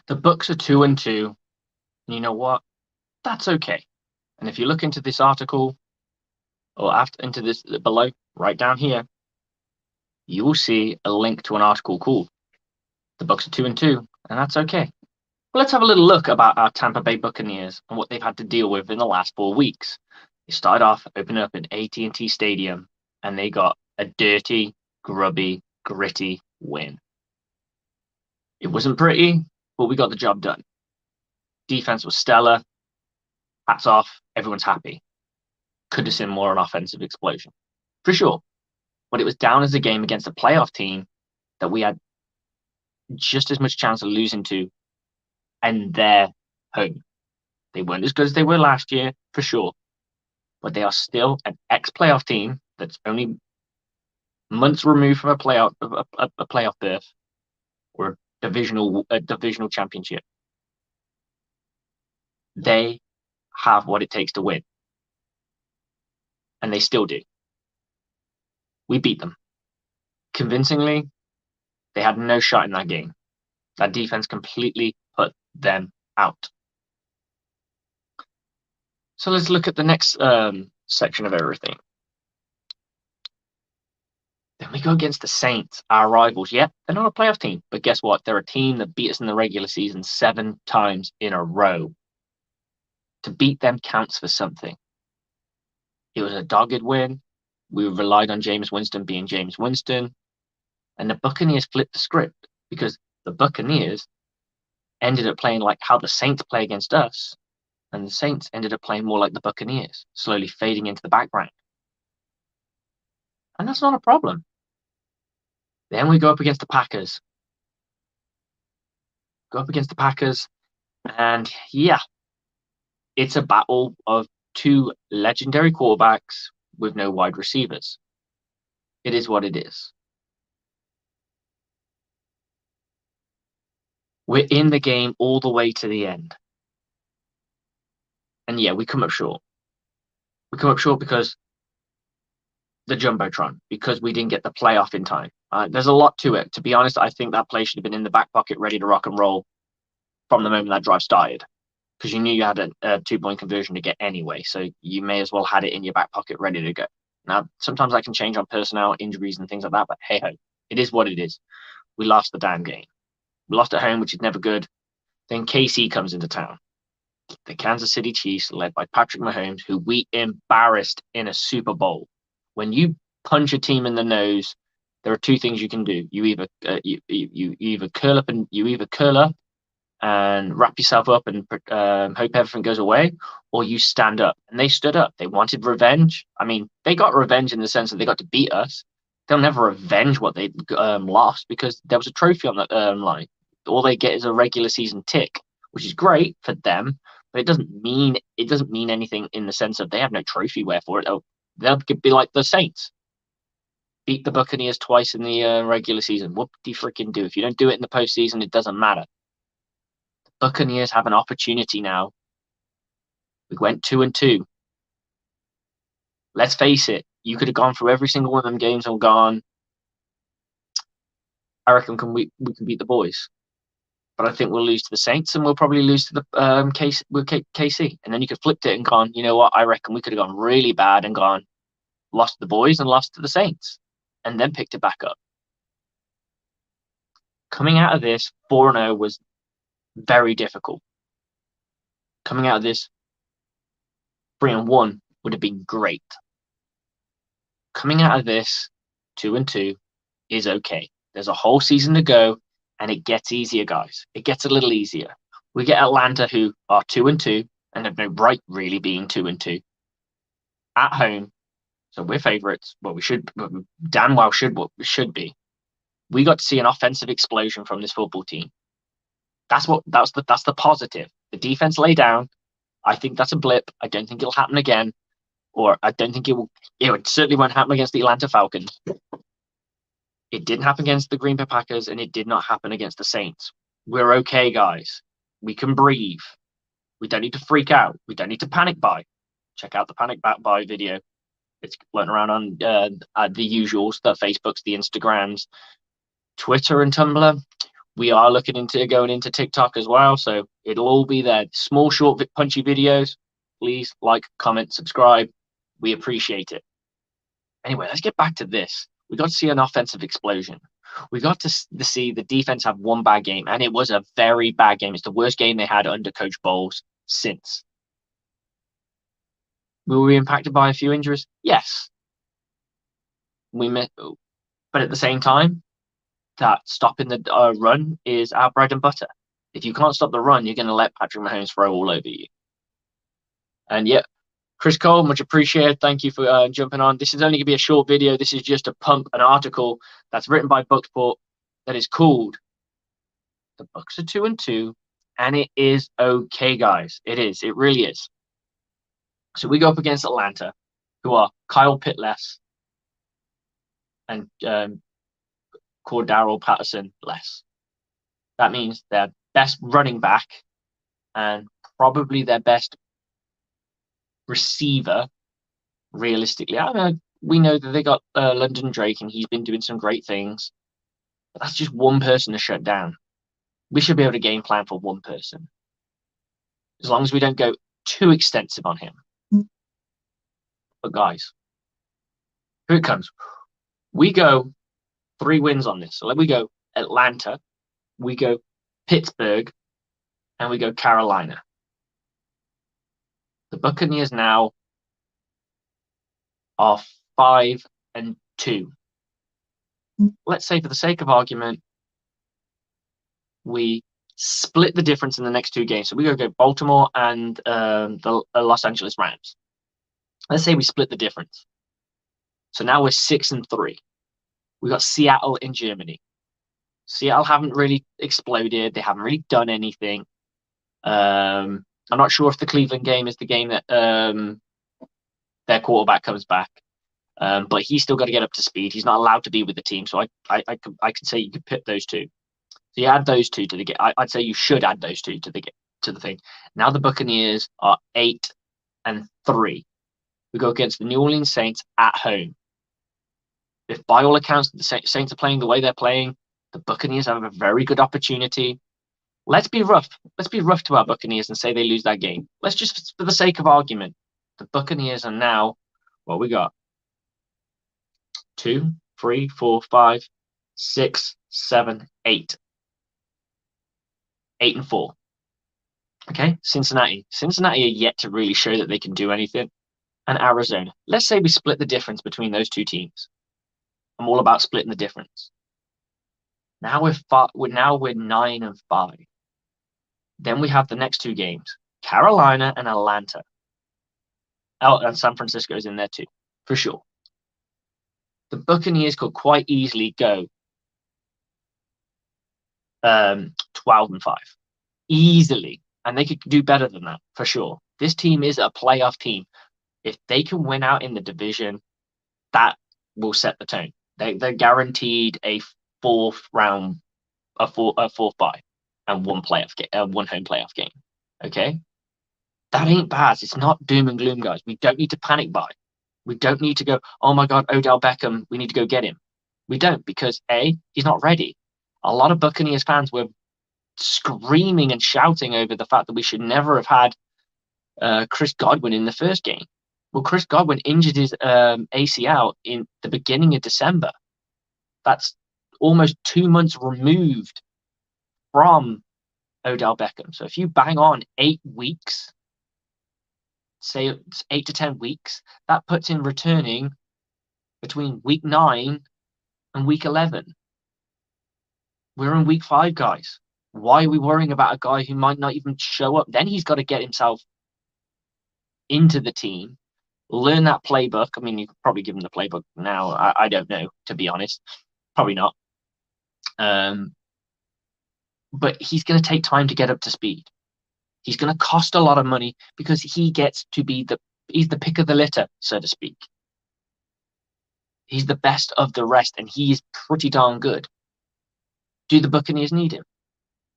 The Bucs are 2-2, and you know what? That's okay. And if you look into this article or after into this below, right down here, you will see a link to an article called "The Bucs are 2-2," and that's okay. Well, let's have a little look about our Tampa Bay Buccaneers and what they've had to deal with in the last 4 weeks. They started off opening up at AT&T Stadium, and they got a dirty, grubby, gritty win. It wasn't pretty, but we got the job done. Defense was stellar. Hats off. Everyone's happy. Could have seen more an offensive explosion, for sure. But it was down as a game against a playoff team that we had just as much chance of losing to, and they're home. They weren't as good as they were last year, for sure. But they are still an ex-playoff team that's only months removed from a playoff berth or a divisional championship. They have what it takes to win, and they still do. We beat them convincingly. They had no shot in that game. That defense completely put them out. So let's look at the next section of everything. Then we go against the Saints, our rivals. Yep, they're not a playoff team, but guess what? They're a team that beat us in the regular season 7 times in a row. To beat them counts for something. It was a dogged win. We relied on Jameis Winston being Jameis Winston. And the Buccaneers flipped the script because the Buccaneers ended up playing like how the Saints play against us. And the Saints ended up playing more like the Buccaneers, slowly fading into the background. And that's not a problem. Then we go up against the Packers. And yeah, it's a battle of 2 legendary quarterbacks with no wide receivers. It is what it is. We're in the game all the way to the end. And yeah, we come up short. We come up short because the Jumbotron, because we didn't get the playoff in time. There's a lot to it. To be honest, I think that play should have been in the back pocket, ready to rock and roll from the moment that drive started, because you knew you had a 2-point conversion to get anyway. So you may as well had it in your back pocket, ready to go. Now, sometimes I can change on personnel, injuries, and things like that, but hey ho, it is what it is. We lost the damn game. We lost at home, which is never good. Then KC comes into town. The Kansas City Chiefs, led by Patrick Mahomes, who we embarrassed in a Super Bowl. When you punch a team in the nose, there are 2 things you can do. You either curl up and wrap yourself up and hope everything goes away, or you stand up. And they stood up. They wanted revenge. I mean, they got revenge in the sense that they got to beat us. They'll never revenge what they lost, because there was a trophy on that line. All they get is a regular season tick, which is great for them, but it doesn't mean anything in the sense of they have no trophy. Wherefore they'll be like the Saints. Beat the Buccaneers twice in the regular season. What do you freaking do? If you don't do it in the postseason, it doesn't matter. The Buccaneers have an opportunity now. We went 2-2. Let's face it. You could have gone through every single one of them games and gone, I reckon we can beat the boys. But I think we'll lose to the Saints, and we'll probably lose to the KC. And then you could flip it and gone, you know what? I reckon we could have gone really bad and gone, lost to the boys and lost to the Saints, and then picked it back up. Coming out of this, 4-0 was very difficult. Coming out of this, 3-1 would have been great. Coming out of this, 2-2 is okay. There's a whole season to go, and it gets easier, guys. It gets a little easier. We get Atlanta, who are 2-2 and have no right really being 2-2 at home. So we're favorites. Well, we should damn well should be. We got to see an offensive explosion from this football team. That's the positive. The defense lay down. I think that's a blip. I don't think it'll happen again, or I don't think it will. It certainly won't happen against the Atlanta Falcons. It didn't happen against the Green Bay Packers, and it did not happen against the Saints. We're okay, guys. We can breathe. We don't need to freak out. We don't need to panic buy. Check out the panic buy video. It's floating around on the usuals, the Facebooks, the Instagrams, Twitter, and Tumblr. We are looking into going into TikTok as well, so it'll all be there. Small, short, punchy videos. Please like, comment, subscribe. We appreciate it. Anyway, let's get back to this. We got to see an offensive explosion. We got to see the defense have one bad game, and it was a very bad game. It's the worst game they had under Coach Bowles since. Were we impacted by a few injuries? Yes. But at the same time, that stopping the run is our bread and butter. If you can't stop the run, you're going to let Patrick Mahomes throw all over you. And yeah, Chris Cole, much appreciated. Thank you for jumping on. This is only going to be a short video. This is just a pump, an article that's written by Bucksport that is called "The Bucs are 2-2," and it is okay, guys. It is. It really is. So we go up against Atlanta, who are Kyle Pitts and Cordarrelle Patterson less. That means their best running back and probably their best receiver, realistically. I know we know that they got London Drake and he's been doing some great things, but that's just one person to shut down. We should be able to game plan for one person, as long as we don't go too extensive on him. But guys, here it comes. We go 3 wins on this. So let me go Atlanta, we go Pittsburgh, and we go Carolina. The Buccaneers now are 5-2. Let's say, for the sake of argument, we split the difference in the next 2 games. So we go Baltimore and the Los Angeles Rams. Let's say we split the difference. So now we're 6-3. We got Seattle in Germany. Seattle haven't really exploded. They haven't really done anything. I'm not sure if the Cleveland game is the game that their quarterback comes back. But he's still got to get up to speed. He's not allowed to be with the team. So I can say you could pit those 2. So you add those 2 to the game. I'd say you should add those 2 to the thing. Now the Buccaneers are 8-3. We go against the New Orleans Saints at home. If by all accounts the Saints are playing the way they're playing, the Buccaneers have a very good opportunity. Let's be rough. Let's be rough to our Buccaneers and say they lose that game. Let's just, for the sake of argument, the Buccaneers are now, what we got? 2, 3, 4, 5, 6, 7, 8. 8-4. Okay, Cincinnati are yet to really show that they can do anything. And Arizona. Let's say we split the difference between those 2 teams. I'm all about splitting the difference. Now we're 9-5. Then we have the next 2 games: Carolina and Atlanta. Oh, and San Francisco's in there too, for sure. The Buccaneers could quite easily go 12-5, easily, and they could do better than that for sure. This team is a playoff team. If they can win out in the division, that will set the tone. They're guaranteed a 4th round, a fourth bye, and one home playoff game. Okay, that ain't bad. It's not doom and gloom, guys. We don't need to panic buy. We don't need to go, oh my God, Odell Beckham, we need to go get him. We don't, because he's not ready. A lot of Buccaneers fans were screaming and shouting over the fact that we should never have had Chris Godwin in the first game. Well, Chris Godwin injured his ACL in the beginning of December. That's almost 2 months removed from Odell Beckham. So if you bang on 8 weeks, say it's 8 to 10 weeks, that puts in returning between week 9 and week 11. We're in week 5, guys. Why are we worrying about a guy who might not even show up? Then he's got to get himself into the team, learn that playbook. I mean, you could probably give him the playbook now. I don't know, to be honest. Probably not. But he's going to take time to get up to speed. He's going to cost a lot of money because he gets to be he's the pick of the litter, so to speak. He's the best of the rest, and he is pretty darn good. Do the Buccaneers need him?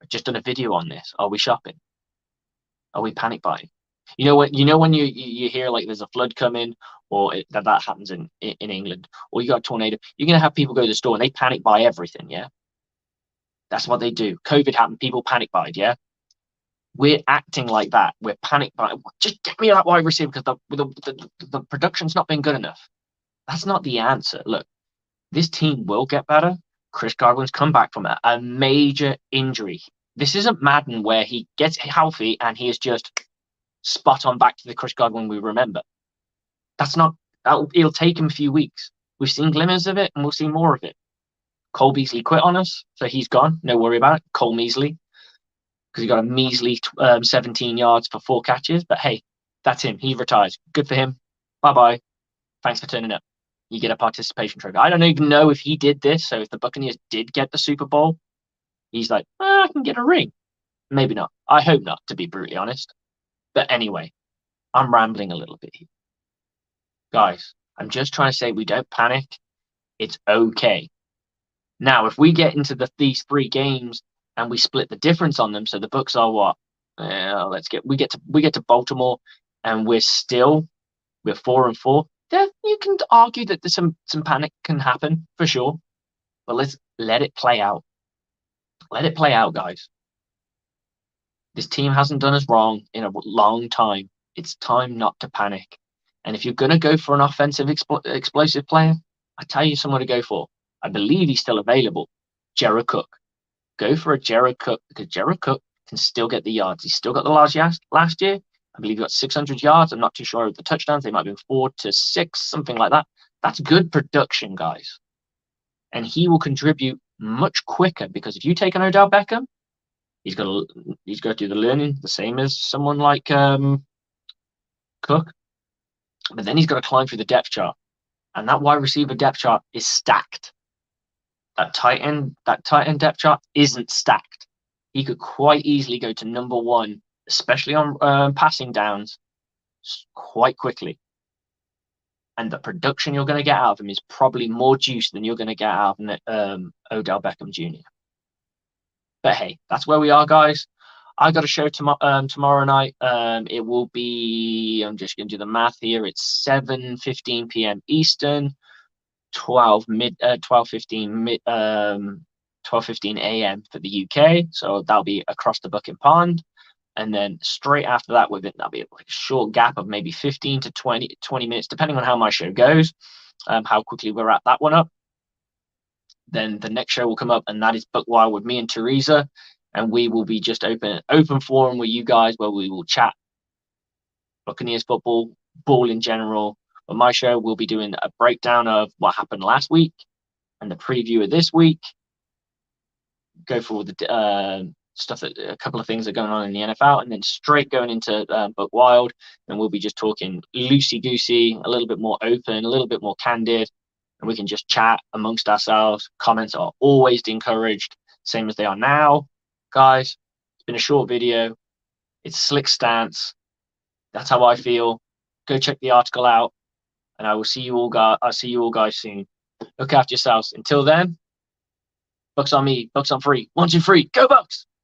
I've just done a video on this. Are we shopping? Are we panic buying? You know when you hear like there's a flood coming, or that happens in England, or you got a tornado, you're gonna have people go to the store and they panic buy everything, yeah. That's what they do. COVID happened. People panic buyed. Yeah. We're acting like that. We're panic buying. Just get me that wide receiver because the production's not been good enough. That's not the answer. Look, this team will get better. Chris Godwin's come back from a major injury. This isn't Madden where he gets healthy and he is just spot on back to the Chris Godwin we remember. That's not. It'll take him a few weeks. We've seen glimmers of it, and we'll see more of it. Cole Beasley quit on us, so he's gone. No worry about it. Cole Measley, because he got a measly 17 yards for 4 catches. But hey, that's him. He retires. Good for him. Bye-bye. Thanks for turning up. You get a participation trophy. I don't even know if he did this. So if the Buccaneers did get the Super Bowl, he's like, I can get a ring. Maybe not. I hope not, to be brutally honest. But anyway, I'm rambling a little bit here. Guys, I'm just trying to say we don't panic. It's okay. Now, if we get into these 3 games and we split the difference on them, so the Bucs are what? We get to Baltimore, and we're 4-4. Then you can argue that there's some panic can happen for sure, but let's let it play out. Let it play out, guys. This team hasn't done us wrong in a long time. It's time not to panic. And if you're going to go for an offensive explosive player, I tell you someone to go for. I believe he's still available. Jared Cook. Go for a Jared Cook because Jared Cook can still get the yards. He's still got the last year. I believe he got 600 yards. I'm not too sure of the touchdowns. They might have been 4 to 6, something like that. That's good production, guys. And he will contribute much quicker because if you take an Odell Beckham, he's got to do the learning the same as someone like Cook. But then he's got to climb through the depth chart. And that wide receiver depth chart is stacked. That tight end depth chart isn't stacked. He could quite easily go to number 1, especially on passing downs, quite quickly. And the production you're going to get out of him is probably more juice than you're going to get out of Odell Beckham Jr. But hey, that's where we are, guys. I got a show tomorrow night. It will be, I'm just going to do the math here. It's 7:15 p.m. Eastern, 12:15 a.m. for the UK. So that'll be across the Bucking Pond. And then straight after that, that'll be a short gap of maybe 15 to 20 minutes, depending on how my show goes, how quickly we're at that one up. Then the next show will come up, and that is Buck Wild with me and Teresa. And we will be just open forum with you guys where we will chat Buccaneers football, ball in general. On my show, we'll be doing a breakdown of what happened last week and the preview of this week. Go for all the stuff that a couple of things are going on in the NFL, and then straight going into Buck Wild. And we'll be just talking loosey-goosey, a little bit more open, a little bit more candid, and we can just chat amongst ourselves. Comments are always encouraged, same as they are now. Guys, it's been a short video. It's slick stance. That's how I feel. Go check the article out, and I will see you all guys. I'll see you all guys soon. Look after yourselves. Until then, Bucks on me, Bucks on free. 1, 2, 3, go Bucks!